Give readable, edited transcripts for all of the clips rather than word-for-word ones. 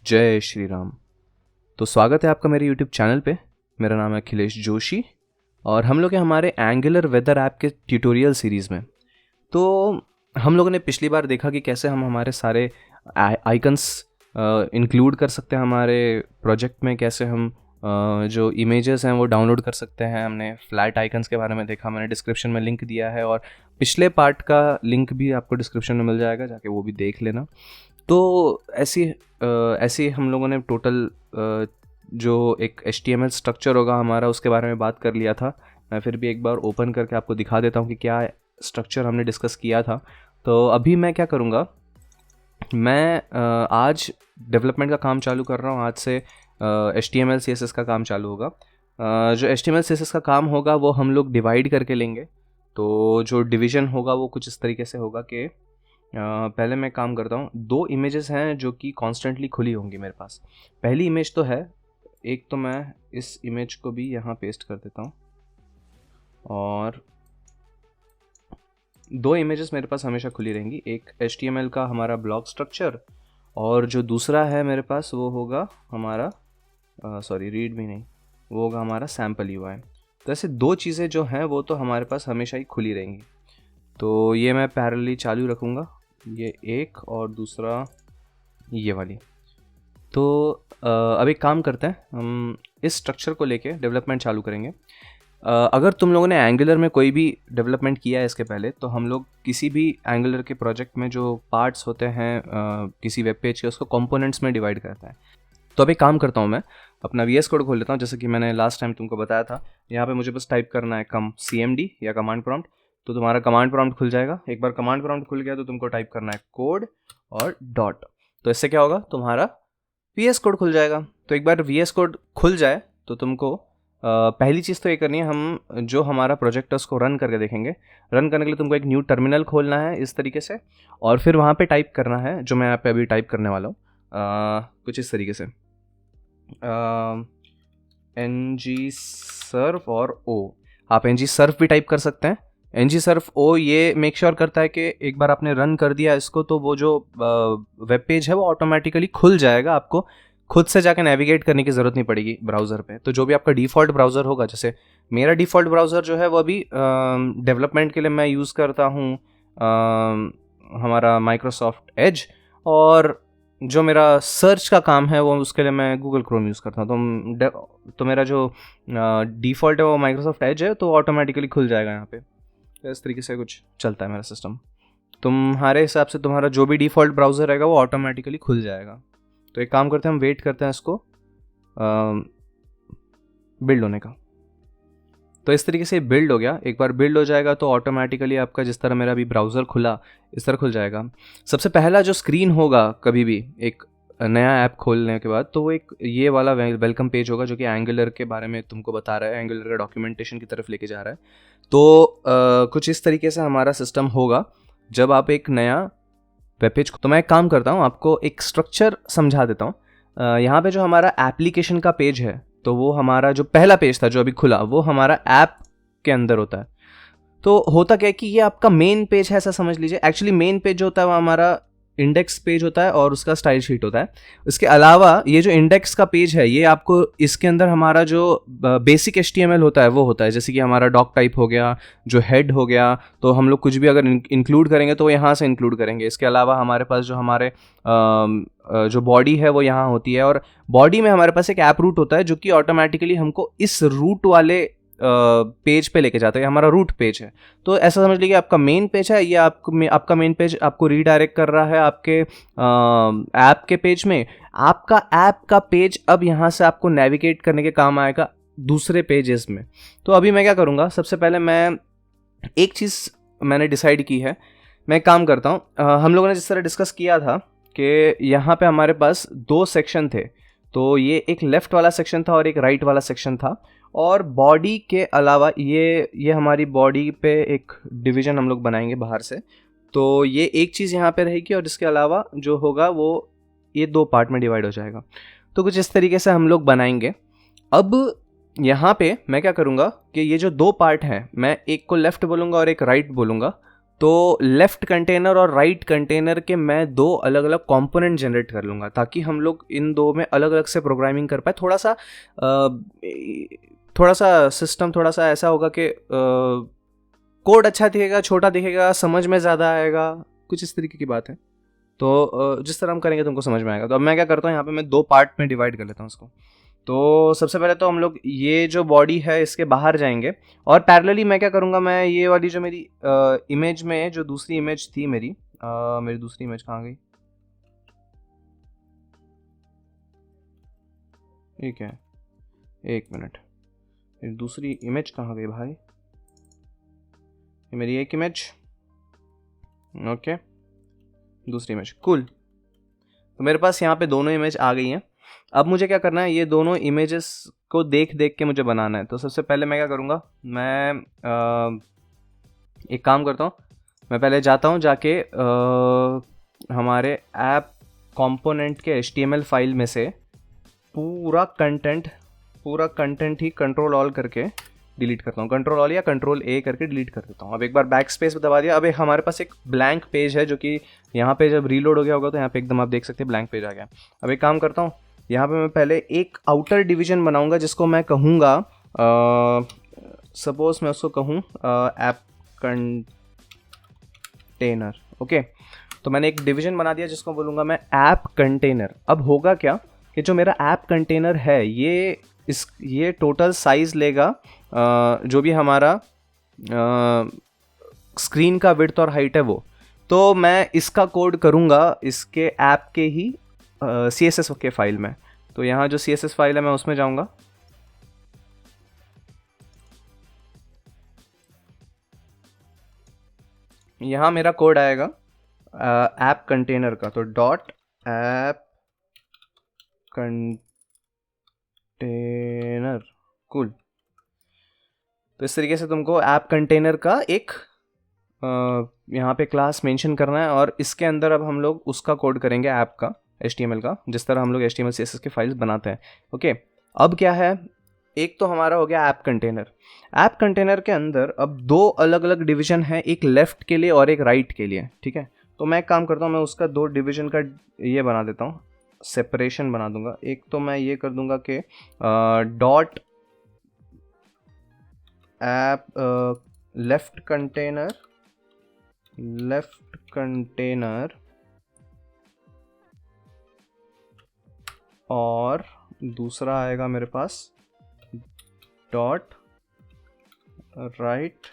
जय श्री राम। तो स्वागत है आपका मेरे YouTube चैनल पे। मेरा नाम है अखिलेश जोशी और हम लोग हैं हमारे एंगुलर वेदर ऐप के ट्यूटोरियल सीरीज़ में। तो हम लोगों ने पिछली बार देखा कि कैसे हम हमारे सारे आइकन्स इंक्लूड कर सकते हैं हमारे प्रोजेक्ट में, कैसे हम जो इमेजेस हैं वो डाउनलोड कर सकते हैं। हमने फ्लैट आइकन्स के बारे में देखा, मैंने डिस्क्रिप्शन में लिंक दिया है और पिछले पार्ट का लिंक भी आपको डिस्क्रिप्शन में मिल जाएगा, जाके वो भी देख लेना। तो ऐसी हम लोगों ने टोटल जो एक HTML स्ट्रक्चर होगा हमारा उसके बारे में बात कर लिया था। मैं फिर भी एक बार ओपन करके आपको दिखा देता हूँ कि क्या स्ट्रक्चर हमने डिस्कस किया था। तो अभी मैं क्या करूँगा, मैं आज डेवलपमेंट का काम चालू कर रहा हूँ। आज से HTML CSS का काम चालू होगा। जो HTML CSS का काम होगा वो हम लोग डिवाइड करके लेंगे। तो जो डिवीज़न होगा वो कुछ इस तरीके से होगा कि पहले मैं काम करता हूँ। 2 इमेजेस हैं जो कि कॉन्स्टेंटली खुली होंगी मेरे पास। पहली इमेज तो है, एक तो मैं इस इमेज को भी यहाँ पेस्ट कर देता हूँ और 2 इमेजेस मेरे पास हमेशा खुली रहेंगी। एक HTML का हमारा ब्लॉक स्ट्रक्चर और जो दूसरा है मेरे पास वो होगा हमारा रीड भी नहीं, वो होगा हमारा सैम्पल UI। तो ऐसे 2 चीज़ें जो हैं वो तो हमारे पास हमेशा ही खुली रहेंगी। तो ये मैं पैरेलली चालू रखूँगा, ये एक और दूसरा ये वाली। तो अब एक काम करते हैं, हम इस स्ट्रक्चर को लेके डेवलपमेंट चालू करेंगे। अगर तुम लोगों ने एंगुलर में कोई भी डेवलपमेंट किया है इसके पहले, तो हम लोग किसी भी एंगुलर के प्रोजेक्ट में जो पार्ट्स होते हैं किसी वेब पेज के, उसको कंपोनेंट्स में डिवाइड करता है। तो अब एक काम करता हूँ, मैं अपना VS कोड खोल लेता हूँ, जैसे कि मैंने लास्ट टाइम तुमको बताया था। यहाँ पे मुझे बस टाइप करना है CMD या कमांड प्रॉम्प्ट, तो तुम्हारा कमांड प्रॉम्प्ट खुल जाएगा। एक बार कमांड प्रॉम्प्ट खुल गया तो तुमको टाइप करना है कोड और डॉट। तो इससे क्या होगा, तुम्हारा VS कोड खुल जाएगा। तो एक बार VS कोड खुल जाए तो तुमको पहली चीज़ तो ये करनी है, हम जो हमारा प्रोजेक्ट है उसको रन करके देखेंगे। रन करने के लिए तुमको एक न्यू टर्मिनल खोलना है इस तरीके से, और फिर वहाँ पे टाइप करना है जो मैं यहाँ पे अभी टाइप करने वाला हूँ, कुछ इस तरीके से ngserv और o। आप ngserv भी टाइप कर सकते हैं। ngserv o ये मेक श्योर करता है कि एक बार आपने रन कर दिया इसको तो वो जो वेब पेज है वो ऑटोमेटिकली खुल जाएगा। आपको खुद से जाकर नेविगेट करने की ज़रूरत नहीं पड़ेगी ब्राउज़र पे। तो जो भी आपका डिफ़ॉल्ट ब्राउज़र होगा, जैसे मेरा डिफ़ॉल्ट ब्राउज़र जो है वो अभी डेवलपमेंट के लिए मैं यूज़ करता हूँ हमारा माइक्रोसॉफ्ट एज, और जो मेरा सर्च का काम है वो उसके लिए मैं गूगल क्रोम यूज़ करता हूँ। तो मेरा जो डिफ़ॉल्ट है वो माइक्रोसॉफ्ट एज है, तो ऑटोमेटिकली खुल जाएगा यहाँ पे। तो इस तरीके से कुछ चलता है मेरा सिस्टम। तुम्हारे हिसाब से तुम्हारा जो भी डिफ़ॉल्ट ब्राउज़र रहेगा वो ऑटोमेटिकली खुल जाएगा। तो एक काम करते हैं, हम वेट करते हैं इसको बिल्ड होने का। तो इस तरीके से बिल्ड हो गया। एक बार बिल्ड हो जाएगा तो ऑटोमेटिकली आपका जिस तरह मेरा अभी ब्राउज़र खुला इस तरह खुल जाएगा। सबसे पहला जो स्क्रीन होगा कभी भी एक नया ऐप खोलने के बाद, तो वो एक ये वाला वेलकम पेज होगा जो कि एंगुलर के बारे में तुमको बता रहा है, एंगुलर का डॉक्यूमेंटेशन की तरफ लेके जा रहा है। तो कुछ इस तरीके से हमारा सिस्टम होगा जब आप एक नया वेब पेज। तो मैं एक काम करता हूँ, आपको एक स्ट्रक्चर समझा देता हूँ। यहाँ पे जो हमारा एप्लीकेशन का पेज है, तो वो हमारा जो पहला पेज था जो अभी खुला, वो हमारा ऐप के अंदर होता है। तो होता क्या है कि ये आपका मेन पेज है, ऐसा समझ लीजिए। एक्चुअली मेन पेज जो होता है वो हमारा इंडेक्स पेज होता है और उसका स्टाइल शीट होता है। इसके अलावा ये जो इंडेक्स का पेज है, ये आपको इसके अंदर हमारा जो बेसिक HTML होता है वो होता है, जैसे कि हमारा डॉक टाइप हो गया, जो हेड हो गया। तो हम लोग कुछ भी अगर इंक्लूड करेंगे तो यहाँ से इंक्लूड करेंगे। इसके अलावा हमारे पास जो हमारे जो बॉडी है वो यहाँ होती है, और बॉडी में हमारे पास एक ऐप रूट होता है जो कि ऑटोमेटिकली हमको इस रूट वाले पेज पे लेके जाता है। हमारा रूट पेज है। तो ऐसा समझ लीजिए आपका मेन पेज है, ये आपका मेन पेज आपको रीडायरेक्ट कर रहा है आपके ऐप के पेज में। आपका ऐप का पेज अब यहाँ से आपको नेविगेट करने के काम आएगा दूसरे पेजेस में। तो अभी मैं क्या करूँगा, सबसे पहले मैं एक चीज़ मैंने डिसाइड की है। मैं काम करता हूँ, हम लोगों ने जिस तरह डिस्कस किया था कि यहाँ पे हमारे पास 2 सेक्शन थे। तो ये एक लेफ़्ट वाला सेक्शन था और एक राइट वाला सेक्शन था, और बॉडी के अलावा ये हमारी बॉडी पे एक डिवीज़न हम लोग बनाएंगे बाहर से। तो ये एक चीज़ यहाँ पे रहेगी और इसके अलावा जो होगा वो ये 2 पार्ट में डिवाइड हो जाएगा। तो कुछ इस तरीके से हम लोग बनाएंगे। अब यहाँ पे मैं क्या करूँगा कि ये जो 2 पार्ट हैं, मैं एक को लेफ़्ट बोलूँगा और एक राइट बोलूँगा। तो लेफ्ट कंटेनर और राइट कंटेनर के मैं दो अलग अलग कंपोनेंट जनरेट कर लूँगा, ताकि हम लोग इन दो में अलग अलग से प्रोग्रामिंग कर पाए। थोड़ा सा सिस्टम थोड़ा सा ऐसा होगा कि कोड अच्छा दिखेगा, छोटा दिखेगा, समझ में ज़्यादा आएगा, कुछ इस तरीके की बात है। तो जिस तरह हम करेंगे तुमको समझ में आएगा। तो अब मैं क्या करता हूँ, यहाँ पे मैं दो पार्ट में डिवाइड कर लेता हूँ इसको। तो सबसे पहले तो हम लोग ये जो बॉडी है इसके बाहर जाएंगे, और पैरेलली मैं क्या करूँगा, मैं ये वाली जो मेरी इमेज में जो दूसरी इमेज थी मेरी दूसरी इमेज कहाँ गई, ठीक है, एक मिनट, मेरी दूसरी इमेज कहाँ गई भाई, ये मेरी एक इमेज, ओके, दूसरी इमेज, कूल। तो मेरे पास यहाँ पे दोनों इमेज आ गई हैं। अब मुझे क्या करना है, ये दोनों इमेजेस को देख देख के मुझे बनाना है। तो सबसे पहले मैं क्या करूँगा, मैं एक काम करता हूँ, मैं पहले जाता हूँ, जाके हमारे ऐप कंपोनेंट के HTML फाइल में से पूरा कंटेंट ही कंट्रोल ऑल करके डिलीट करता हूँ, कंट्रोल ऑल या कंट्रोल A करके डिलीट कर देता हूँ। अब एक बार बैक स्पेस दबा दिया, अब एक हमारे पास एक ब्लैंक पेज है, जो कि यहाँ पे जब रीलोड हो गया होगा तो यहाँ पे एकदम आप देख सकते हैं ब्लैंक पेज आ गया। अब एक काम करता हूँ, यहाँ पे मैं पहले एक आउटर डिवीजन बनाऊंगा, जिसको मैं कहूँगा, सपोज मैं उसको कहूँ ऐप कंटेनर, ओके। तो मैंने एक डिवीजन बना दिया जिसको बोलूँगा मैं ऐप कंटेनर। अब होगा क्या कि जो मेरा ऐप कंटेनर है ये टोटल साइज़ लेगा, जो भी हमारा स्क्रीन का विड्थ और हाइट है वो। तो मैं इसका कोड करूँगा इसके ऐप के ही CSS के फाइल में। तो यहाँ जो CSS फाइल है मैं उसमें जाऊँगा, यहाँ मेरा कोड आएगा ऐप कंटेनर का। तो डॉट ऐप कंटेनर, कूल। तो इस तरीके से तुमको ऐप कंटेनर का एक यहाँ पे क्लास मेंशन करना है, और इसके अंदर अब हम लोग उसका कोड करेंगे ऐप का HTML का, जिस तरह हम लोग HTML CSS के फाइल्स बनाते हैं, ओके। अब क्या है, एक तो हमारा हो गया ऐप कंटेनर। ऐप कंटेनर के अंदर अब दो अलग अलग डिवीजन है, एक लेफ्ट के लिए और एक राइट के लिए, ठीक है। तो मैं एक काम करता हूँ, मैं उसका दो डिवीजन का ये बना देता हूँ, सेपरेशन बना दूंगा। एक तो मैं ये कर दूंगा कि डॉट ऐप लेफ्ट कंटेनर और दूसरा आएगा मेरे पास डॉट राइट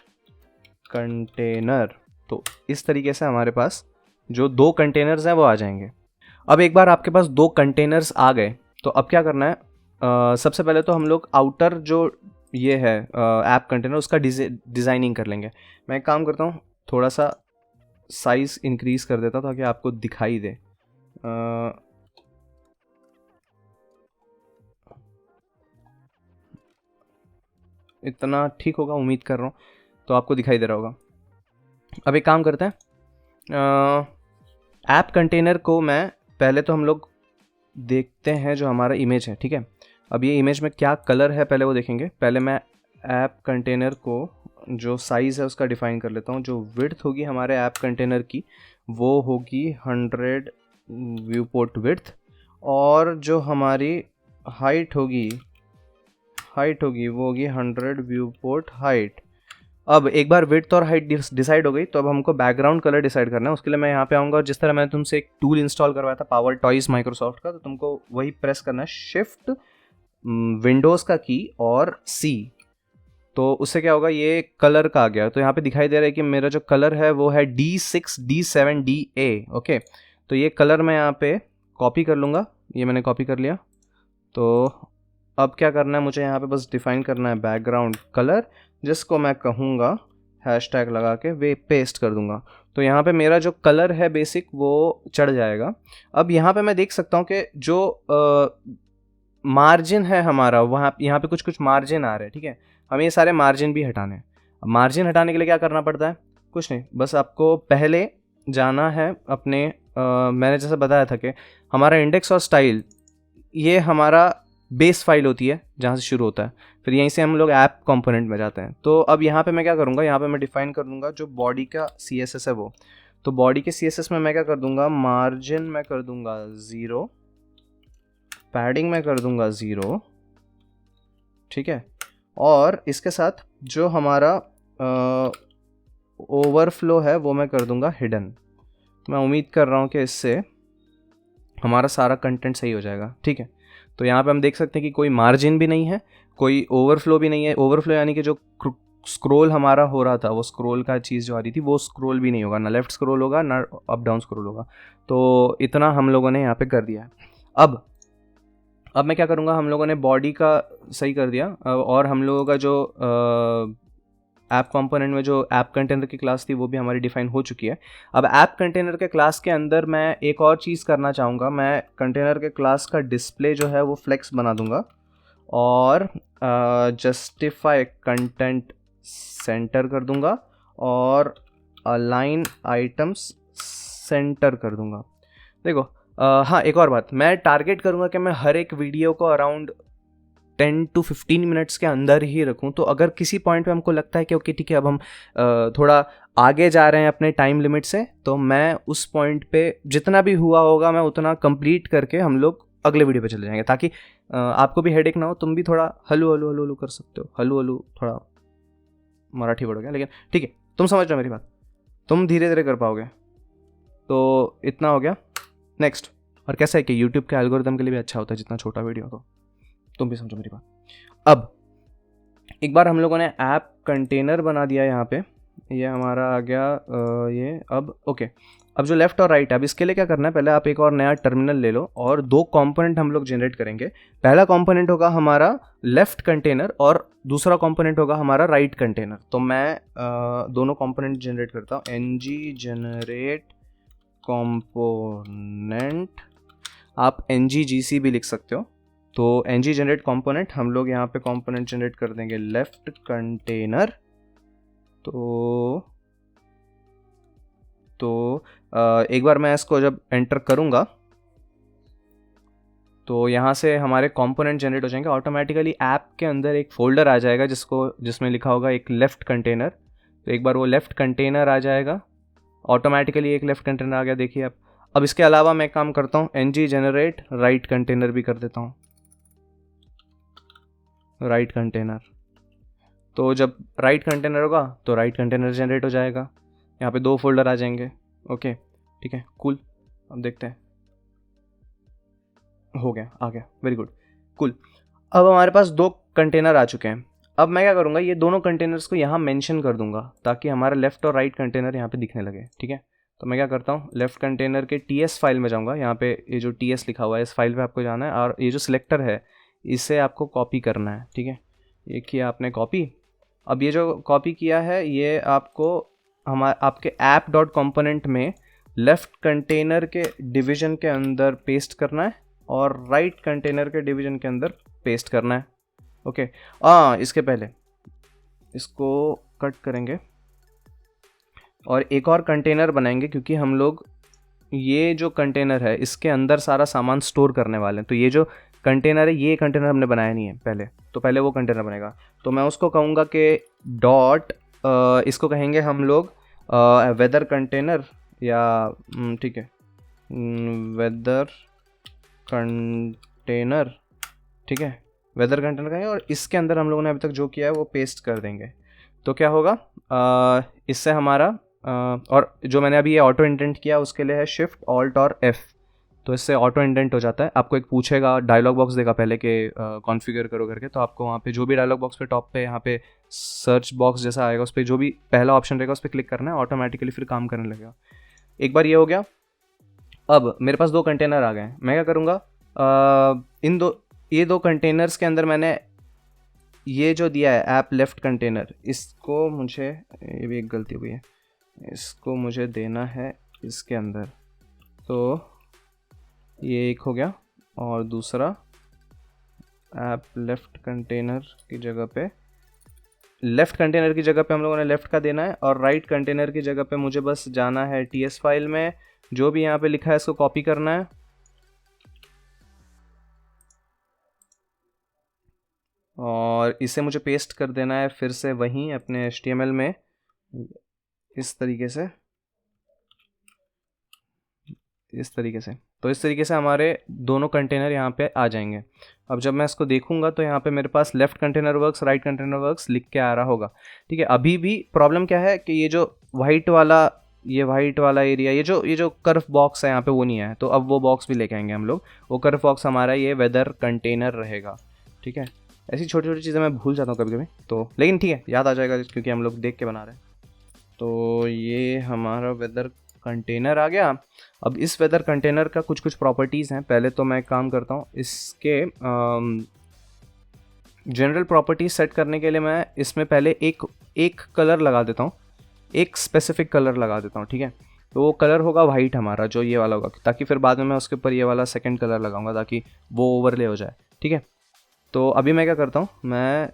कंटेनर। तो इस तरीके से हमारे पास जो दो कंटेनर्स हैं वो आ जाएंगे। अब एक बार आपके पास दो कंटेनर्स आ गए, तो अब क्या करना है, सबसे पहले तो हम लोग आउटर जो ये है ऐप कंटेनर, उसका डिज़ाइनिंग कर लेंगे। मैं एक काम करता हूँ, थोड़ा सा साइज़ इंक्रीज़ कर देता हूँ ताकि आपको दिखाई दे। इतना ठीक होगा उम्मीद कर रहा हूँ, तो आपको दिखाई दे रहा होगा। अब एक काम करते हैं, ऐप कंटेनर को मैं पहले तो हम लोग देखते हैं जो हमारा इमेज है, ठीक है। अब ये इमेज में क्या कलर है पहले वो देखेंगे। पहले मैं ऐप कंटेनर को जो साइज़ है उसका डिफ़ाइन कर लेता हूँ। जो विड्थ होगी हमारे ऐप कंटेनर की वो होगी 100 व्यू पोर्ट विड्थ, और जो हमारी हाइट होगी वो होगी 100 व्यू पोर्ट हाइट। अब एक बार विड्थ और हाइट डिसाइड हो गई, तो अब हमको बैकग्राउंड कलर डिसाइड करना है। उसके लिए मैं यहाँ पे आऊँगा, और जिस तरह मैंने तुमसे एक टूल इंस्टॉल करवाया था पावर टॉयज माइक्रोसॉफ्ट का, तो तुमको वही प्रेस करना है, शिफ्ट विंडोज़ का की और C। तो उससे क्या होगा, ये कलर का आ गया। तो यहाँ पे दिखाई दे रहा है कि मेरा जो कलर है वो है D6 D7 DA, ओके। तो ये कलर मैं यहाँ पे कॉपी कर लूँगा, ये मैंने कॉपी कर लिया। तो अब क्या करना है, मुझे यहाँ पे बस डिफ़ाइन करना है बैकग्राउंड कलर, जिसको मैं कहूँगा हैशटैग लगा के वे पेस्ट कर दूँगा। तो यहाँ पे मेरा जो कलर है बेसिक वो चढ़ जाएगा। अब यहाँ पे मैं देख सकता हूँ कि जो मार्जिन है हमारा, वहाँ यहाँ पे कुछ मार्जिन आ रहे हैं, ठीक है। हमें ये सारे मार्जिन भी हटाने हैं। अब मार्जिन हटाने के लिए क्या करना पड़ता है, कुछ नहीं, बस आपको पहले जाना है अपने मैंने जैसे बताया था कि हमारा इंडेक्स और स्टाइल ये हमारा बेस फाइल होती है जहाँ से शुरू होता है। फिर यहीं से हम लोग ऐप कंपोनेंट में जाते हैं। तो अब यहाँ पे मैं क्या करूँगा, यहाँ पे मैं डिफाइन कर दूँगा जो बॉडी का CSS है वो। तो बॉडी के CSS में मैं क्या कर दूँगा, मार्जिन मैं कर दूँगा 0, पैडिंग मैं कर दूँगा 0, ठीक है। और इसके साथ जो हमारा ओवरफ्लो है वो मैं कर दूँगा हिडन। मैं उम्मीद कर रहा हूँ कि इससे हमारा सारा कंटेंट सही हो जाएगा, ठीक है। तो यहाँ पे हम देख सकते हैं कि कोई मार्जिन भी नहीं है, कोई ओवरफ्लो भी नहीं है। ओवरफ्लो यानी कि जो स्क्रॉल हमारा हो रहा था, वो स्क्रॉल का चीज़ जो आ रही थी वो स्क्रॉल भी नहीं होगा, ना लेफ्ट स्क्रॉल होगा ना अप डाउन स्क्रॉल होगा। तो इतना हम लोगों ने यहाँ पे कर दिया है। अब मैं क्या करूँगा, हम लोगों ने बॉडी का सही कर दिया, और हम लोगों का जो ऐप कंपोनेंट में जो ऐप कंटेनर की क्लास थी वो भी हमारी डिफाइन हो चुकी है। अब ऐप कंटेनर के क्लास के अंदर मैं एक और चीज़ करना चाहूँगा, मैं कंटेनर के क्लास का डिस्प्ले जो है वो फ्लेक्स बना दूँगा, और जस्टिफाई कंटेंट सेंटर कर दूँगा, और अलाइन आइटम्स सेंटर कर दूँगा। देखो हाँ, एक और बात, मैं टारगेट करूँगा कि मैं हर एक वीडियो को अराउंड 10 to 15 मिनट्स के अंदर ही रखूं। तो अगर किसी पॉइंट पे हमको लगता है कि ओके ठीक है, अब हम थोड़ा आगे जा रहे हैं अपने टाइम लिमिट से, तो मैं उस पॉइंट पे जितना भी हुआ होगा मैं उतना कंप्लीट करके हम लोग अगले वीडियो पे चले जाएंगे, ताकि आपको भी हेडेक ना हो, तुम भी थोड़ा हलू हलू हलू हलू कर सकते हो। हलू हलू थोड़ा मराठी वर्ड हो गया, लेकिन ठीक है, तुम समझ रहे हो मेरी बात, तुम धीरे धीरे कर पाओगे। तो इतना हो गया। नेक्स्ट, और कैसा है कि यूट्यूब के एल्गोरिथम के लिए भी अच्छा होता है जितना छोटा वीडियो, तो तुम भी समझो मेरी बात। अब एक बार हम लोगों ने ऐप कंटेनर बना दिया, यहाँ पे ये हमारा आ गया ये। अब ओके, अब जो लेफ्ट और राइट है, अब इसके लिए क्या करना है, पहले आप एक और नया टर्मिनल ले लो और दो कंपोनेंट हम लोग जनरेट करेंगे। पहला कंपोनेंट होगा हमारा लेफ्ट कंटेनर और दूसरा कंपोनेंट होगा हमारा राइट कंटेनर। तो मैं दोनों कंपोनेंट जनरेट करता हूँ, ng जनरेट कंपोनेंट, आप ngGC भी लिख सकते हो। तो ng जनरेट कंपोनेंट, हम लोग यहाँ पे कंपोनेंट जनरेट कर देंगे लेफ्ट कंटेनर। तो एक बार मैं इसको जब एंटर करूँगा तो यहाँ से हमारे कंपोनेंट जनरेट हो जाएंगे ऑटोमेटिकली। ऐप के अंदर एक फोल्डर आ जाएगा जिसमें लिखा होगा एक लेफ्ट कंटेनर। तो एक बार वो लेफ्ट कंटेनर आ जाएगा ऑटोमेटिकली, एक लेफ्ट कंटेनर आ गया, देखिए आप। अब इसके अलावा मैं काम करता हूँ ng जनरेट राइट कंटेनर भी कर देता हूँ, राइट कंटेनर। तो जब राइट कंटेनर होगा तो राइट कंटेनर जनरेट हो जाएगा, यहाँ पे दो फोल्डर आ जाएंगे। ओके ठीक है, कूल। अब देखते हैं, हो गया, आ गया, वेरी गुड, कूल। अब हमारे पास दो कंटेनर आ चुके हैं। अब मैं क्या करूँगा, ये दोनों कंटेनर्स को यहाँ मेंशन कर दूंगा ताकि हमारा लेफ्ट और राइट कंटेनर यहाँ पे दिखने लगे, ठीक है। तो मैं क्या करता हूँ, लेफ्ट कंटेनर के TS फाइल में जाऊँगा, यहाँ पे ये जो TS लिखा हुआ है इस फाइल पे आपको जाना है, और ये जो सिलेक्टर है इसे आपको कॉपी करना है, ठीक है। ये किया आपने कॉपी। अब ये जो कॉपी किया है ये आपको आपके app.component में लेफ्ट कंटेनर के डिवीजन के अंदर पेस्ट करना है और राइट कंटेनर के डिवीजन के अंदर पेस्ट करना है। ओके, इसके पहले इसको कट करेंगे और एक और कंटेनर बनाएंगे, क्योंकि हम लोग ये जो कंटेनर है इसके अंदर सारा सामान स्टोर करने वाले हैं। तो ये जो कंटेनर है, ये कंटेनर हमने बनाया नहीं है पहले, तो पहले वो कंटेनर बनेगा। तो मैं उसको कहूँगा कि डॉट, इसको कहेंगे हम लोग वेदर कंटेनर, या ठीक है वेदर कंटेनर, ठीक है, वेदर कंटेनर कहेंगे। और इसके अंदर हम लोगों ने अभी तक जो किया है वो पेस्ट कर देंगे। तो क्या होगा, इससे हमारा और जो मैंने अभी ये ऑटो इंडेंट किया उसके लिए है शिफ्ट ऑल्ट और F। तो इससे ऑटो इंडेंट हो जाता है। आपको एक पूछेगा, डायलॉग बॉक्स देगा पहले कि कॉन्फ़िगर करो करके, तो आपको वहाँ पे जो भी डायलॉग बॉक्स पे टॉप पे यहाँ पे सर्च बॉक्स जैसा आएगा उस पर जो भी पहला ऑप्शन रहेगा उस पर क्लिक करना है, ऑटोमेटिकली फिर काम करने लगेगा। एक बार ये हो गया। अब मेरे पास दो कंटेनर आ गए। मैं क्या करूँगा, ये दो कंटेनर्स के अंदर मैंने ये जो दिया है ऐप लेफ्ट कंटेनर, इसको मुझे, ये भी एक गलती हुई है, इसको मुझे देना है इसके अंदर। तो ये एक हो गया, और दूसरा ऐप लेफ्ट कंटेनर की जगह पे, लेफ्ट कंटेनर की जगह पे हम लोगों ने लेफ्ट का देना है, और राइट कंटेनर की जगह पे मुझे बस जाना है TS फाइल में, जो भी यहाँ पे लिखा है इसको कॉपी करना है और इसे मुझे पेस्ट कर देना है फिर से वहीं अपने HTML में इस तरीके से, इस तरीके से। तो इस तरीके से हमारे दोनों कंटेनर यहाँ पे आ जाएंगे। अब जब मैं इसको देखूंगा तो यहाँ पे मेरे पास left container works, right container works लिख के आ रहा होगा। ठीक है, अभी भी प्रॉब्लम क्या है कि ये जो वाइट वाला एरिया, ये जो कर्व बॉक्स है यहाँ पे वो नहीं है, तो अब वो बॉक्स भी लेके आएंगे हम लोग। वो कर्व बॉक्स हमारा ये वेदर कंटेनर रहेगा। ठीक है, ऐसी छोटी छोटी चीज़ें मैं भूल जाता हूँ कभी कभी, तो लेकिन ठीक है याद आ जाएगा क्योंकि हम लोग देख के बना रहे हैं। तो ये हमारा वेदर कंटेनर आ गया। अब इस वेदर कंटेनर का कुछ कुछ प्रॉपर्टीज़ हैं। पहले तो मैं काम करता हूँ इसके जनरल प्रॉपर्टीज सेट करने के लिए मैं इसमें पहले एक कलर लगा देता हूँ, एक स्पेसिफिक कलर लगा देता हूँ। ठीक है, तो वो कलर होगा वाइट हमारा, जो ये वाला होगा, ताकि फिर बाद में मैं उसके ऊपर ये वाला सेकंड कलर लगाऊंगा ताकि वो ओवरले हो जाए। ठीक है, तो अभी मैं क्या करता हूँ, मैं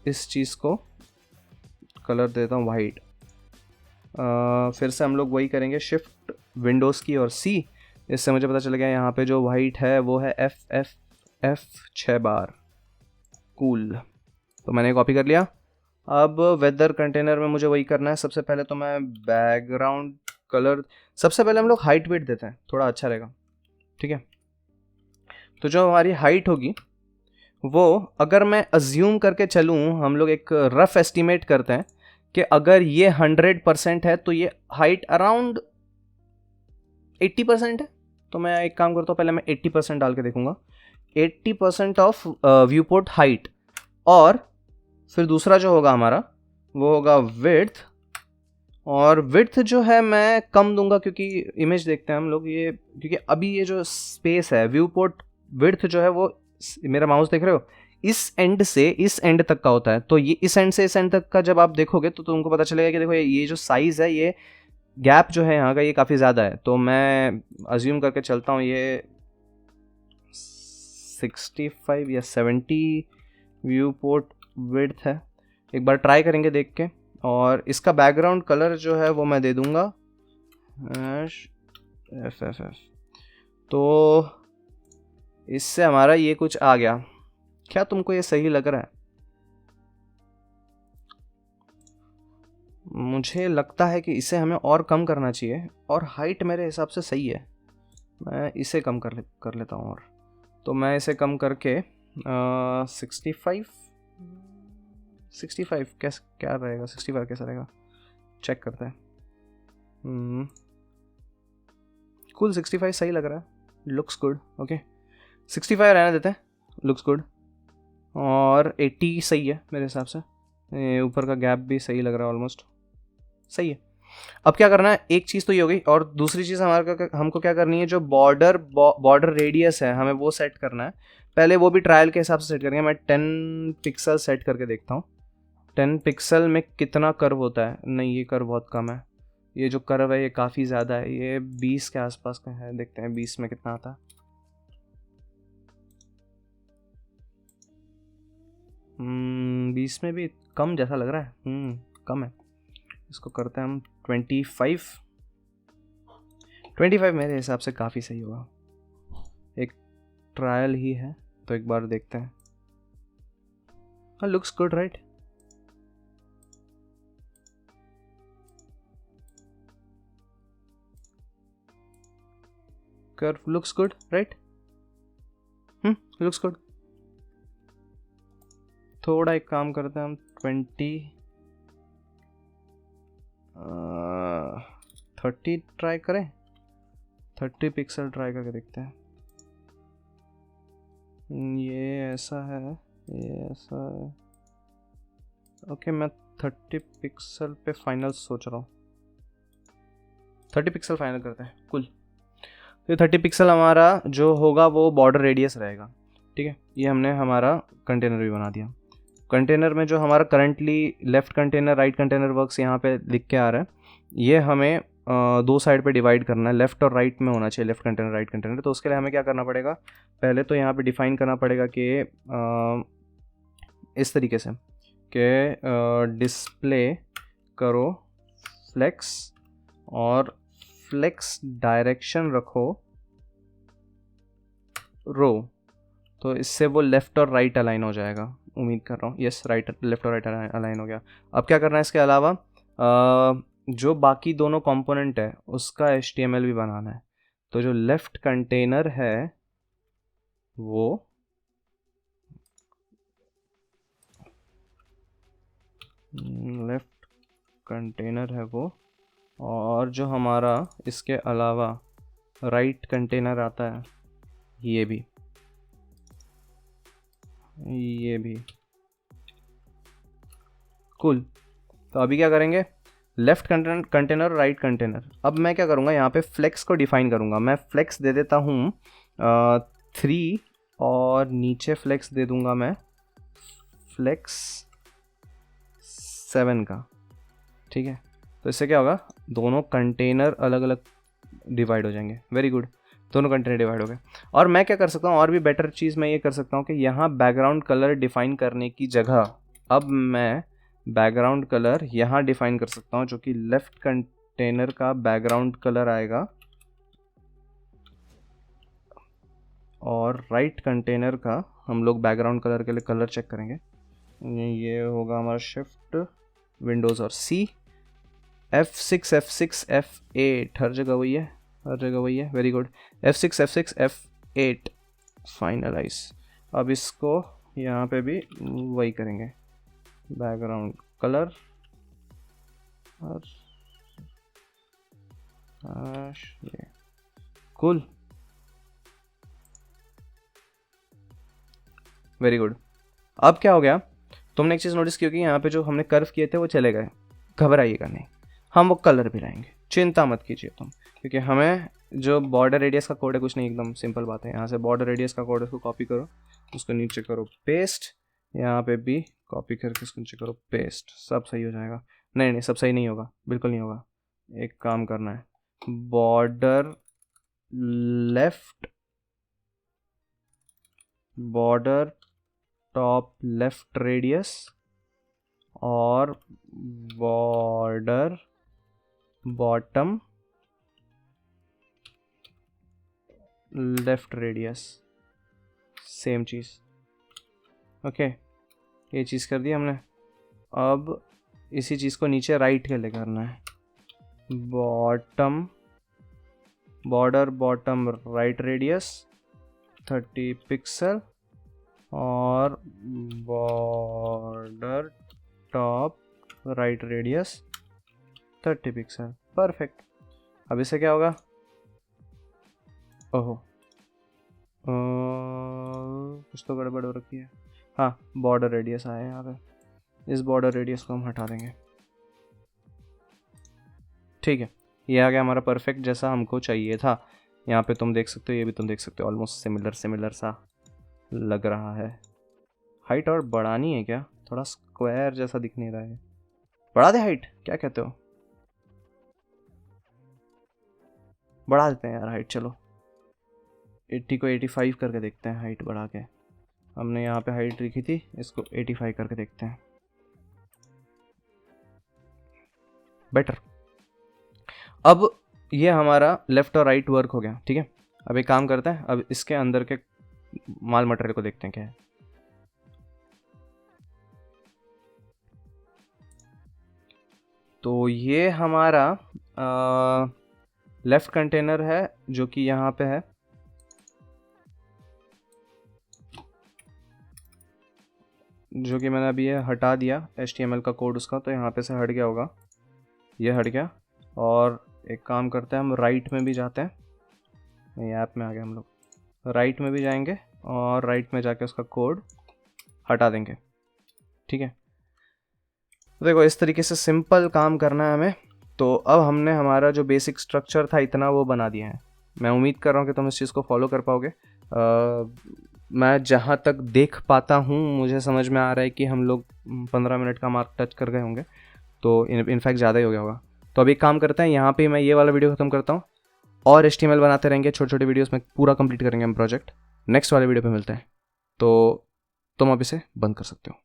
इस चीज़ को कलर देता हूँ वाइट। फिर से हम लोग वही करेंगे, शिफ्ट विंडोज़ की और सी। इससे मुझे पता चल गया यहाँ पे जो वाइट है वो है F 6 बार। कूल, तो मैंने कॉपी कर लिया। अब वेदर कंटेनर में मुझे वही करना है। सबसे पहले तो मैं बैकग्राउंड कलर, सबसे पहले हम लोग हाइट वेट देते हैं, थोड़ा अच्छा रहेगा। ठीक है, तो जो हमारी हाइट होगी वो, अगर मैं अज्यूम करके चलूँ, हम लोग एक रफ एस्टिमेट करते हैं कि अगर ये 100% है तो ये हाइट अराउंड 80% है। तो मैं एक काम करता हूँ, पहले मैं 80% डाल के देखूंगा, 80% ऑफ व्यू पोर्ट हाइट। और फिर दूसरा जो होगा हमारा वो होगा विड्थ, और विड्थ जो है मैं कम दूंगा क्योंकि इमेज देखते हैं हम लोग, ये क्योंकि अभी ये जो स्पेस है व्यू पोर्ट, विड्थ जो है वो, मेरा माउस देख रहे हो, इस एंड से इस एंड तक का होता है। तो ये इस एंड से इस एंड तक का जब आप देखोगे तो तुमको पता चलेगा कि देखो ये जो साइज़ है, ये गैप जो है यहाँ का ये काफ़ी ज़्यादा है। तो मैं अज्यूम करके चलता हूँ ये 65 या 70 व्यू पोर्ट विड्थ है। एक बार ट्राई करेंगे देख के। और इसका बैकग्राउंड कलर जो है वो मैं दे दूंगा FFF। तो इससे हमारा ये कुछ आ गया। क्या तुमको ये सही लग रहा है? मुझे लगता है कि इसे हमें और कम करना चाहिए, और हाइट मेरे हिसाब से सही है, मैं इसे कम कर लेता हूँ। और तो मैं इसे कम करके 65 क्या रहेगा, 65 कैसा रहेगा, चेक करते हैं। कूल, 65 सही लग रहा है, लुक्स गुड। ओके, 65 रहने देते हैं, लुक्स गुड। और 80 सही है मेरे हिसाब से, ऊपर का गैप भी सही लग रहा है, ऑलमोस्ट सही है। अब क्या करना है, एक चीज़ तो ये हो गई, और दूसरी चीज़ हमको क्या करनी है, जो बॉर्डर रेडियस है हमें वो सेट करना है। पहले वो भी ट्रायल के हिसाब से सेट करेंगे। मैं 10 पिक्सल सेट करके देखता हूँ 10 पिक्सल में कितना कर्व होता है। नहीं, ये कर्व बहुत कम है, ये जो कर्व है ये काफ़ी ज़्यादा है, ये 20 के आसपास का है। देखते हैं 20 में कितना आता है। बीस में भी कम जैसा लग रहा है, कम है। इसको करते हैं हम 25 मेरे हिसाब से काफ़ी सही होगा। एक ट्रायल ही है तो एक बार देखते हैं। हाँ, looks good right. Curve looks good right, looks good. थोड़ा एक काम करते हैं हम 30 ट्राई करें, 30 पिक्सल ट्राई करके देखते हैं। ये ऐसा है, ये ऐसा है। ओके, मैं 30 पिक्सल पे फाइनल सोच रहा हूँ, 30 पिक्सल फाइनल करते हैं। कुल, तो 30 पिक्सल हमारा जो होगा वो बॉर्डर रेडियस रहेगा। ठीक है, ये हमने हमारा कंटेनर भी बना दिया। कंटेनर में जो हमारा currently left container right container works यहाँ पे लिख के आ रहा है, ये हमें दो साइड पे डिवाइड करना है, लेफ़्ट और राइट में होना चाहिए, लेफ़्ट कंटेनर राइट कंटेनर। तो उसके लिए हमें क्या करना पड़ेगा, पहले तो यहाँ पे डिफाइन करना पड़ेगा कि इस तरीके से कि डिस्प्ले करो फ्लेक्स, और फ्लेक्स डायरेक्शन रखो रो। तो इससे वो लेफ़्ट और राइट अलाइन हो जाएगा, उम्मीद कर रहा हूँ। यस, राइट, लेफ़्ट और राइट अलाइन हो गया। अब क्या करना है इसके अलावा, जो बाकी दोनों कंपोनेंट है उसका HTML भी बनाना है। तो जो लेफ़्ट कंटेनर है वो लेफ़्ट कंटेनर है वो, और जो हमारा इसके अलावा राइट कंटेनर आता है ये भी कूल। तो अभी क्या करेंगे, लेफ़्ट कंटेनर, राइट कंटेनर। अब मैं क्या करूँगा, यहाँ पे फ्लेक्स को डिफाइन करूँगा। मैं फ्लेक्स दे देता हूँ 3 और नीचे फ्लेक्स दे दूँगा मैं फ्लेक्स 7 का, ठीक है। तो इससे क्या होगा, दोनों कंटेनर अलग अलग डिवाइड हो जाएंगे। वेरी गुड, दोनों कंटेनर डिवाइड हो गए। और मैं क्या कर सकता हूँ, और भी बेटर चीज़ मैं ये कर सकता हूँ कि यहाँ बैकग्राउंड कलर डिफाइन करने की जगह अब मैं बैकग्राउंड कलर यहाँ डिफाइन कर सकता हूँ, जो कि लेफ़्ट कंटेनर का बैकग्राउंड कलर आएगा और राइट कंटेनर का हम लोग बैकग्राउंड कलर के लिए कलर चेक करेंगे। ये होगा हमारा शिफ्ट विंडोज़ और C, F6 F6 F8, हर जगह वही है, very good. F6 F6 F8 finalise. अब इसको यहाँ पे भी वही करेंगे, बैकग्राउंड कलर और ये कूल, वेरी गुड। अब क्या हो गया, तुमने एक चीज़ नोटिस की होगी, यहाँ पे जो हमने कर्व किए थे वो चले गए। घबराइएगा नहीं, हम वो कलर भी लाएंगे, चिंता मत कीजिए तुम, क्योंकि हमें जो बॉर्डर रेडियस का कोड है, कुछ नहीं, एकदम सिंपल बात है। यहाँ से बॉर्डर रेडियस का कोड है, उसको कॉपी करो, उसको नीचे करो पेस्ट, यहाँ पे भी कॉपी करके उसको नीचे करो पेस्ट, सब सही हो जाएगा। नहीं, सब सही नहीं होगा, बिल्कुल नहीं होगा। एक काम करना है, border left, border top left radius और border bottom left radius, same चीज़। ओके, ये चीज़ कर दी हमने। अब इसी चीज़ को नीचे राइट के लिए करना है, bottom border bottom right radius 30 pixel और border top right radius 30 pixel, perfect. अब इससे क्या होगा, ओहो कुछ तो गड़बड़ हो रखी है। हाँ, बॉर्डर रेडियस आया यहाँ पे, इस बॉर्डर रेडियस को हम हटा देंगे, ठीक है। ये आ गया हमारा परफेक्ट जैसा हमको चाहिए था। यहाँ पे तुम देख सकते हो, ये भी तुम देख सकते हो, ऑलमोस्ट सिमिलर सा लग रहा है। हाइट और बढ़ानी है क्या, थोड़ा स्क्वायर जैसा दिख नहीं रहा है, बढ़ा दे हाइट, क्या कहते हो? बढ़ा देते हैं यार हाइट, चलो 80 को 85 करके देखते हैं, हाइट बढ़ा के। हमने यहाँ पे हाइट लिखी थी, इसको 85 करके देखते हैं, बेटर। अब ये हमारा लेफ़्ट और राइट वर्क हो गया, ठीक है। अब एक काम करते हैं, अब इसके अंदर के माल मटेरियल को देखते हैं क्या है। तो ये हमारा लेफ़्ट कंटेनर है जो कि यहाँ पे है, जो कि मैंने अभी ये हटा दिया HTML का कोड उसका, तो यहाँ पे से हट गया होगा, ये हट गया। और एक काम करते हैं, हम राइट में भी जाते हैं, नहीं ऐप में आ गए हम लोग, राइट में भी जाएंगे और राइट में जाके उसका कोड हटा देंगे, ठीक है। देखो इस तरीके से सिंपल काम करना है हमें। तो अब हमने हमारा जो बेसिक स्ट्रक्चर था इतना वो बना दिया है। मैं उम्मीद कर रहा हूँ कि तुम इस चीज़ को फॉलो कर पाओगे। मैं जहाँ तक देख पाता हूँ मुझे समझ में आ रहा है कि हम लोग 15 मिनट का मार्क टच कर गए होंगे, तो इनफैक्ट ज़्यादा ही हो गया होगा। तो अभी काम करते हैं, यहाँ पे मैं ये वाला वीडियो ख़त्म करता हूँ और HTML बनाते रहेंगे, छोटे छोटे वीडियोस में पूरा कंप्लीट करेंगे हम प्रोजेक्ट। नेक्स्ट वाले वीडियो पे मिलते हैं, तो तुम अब इसे बंद कर सकते हो।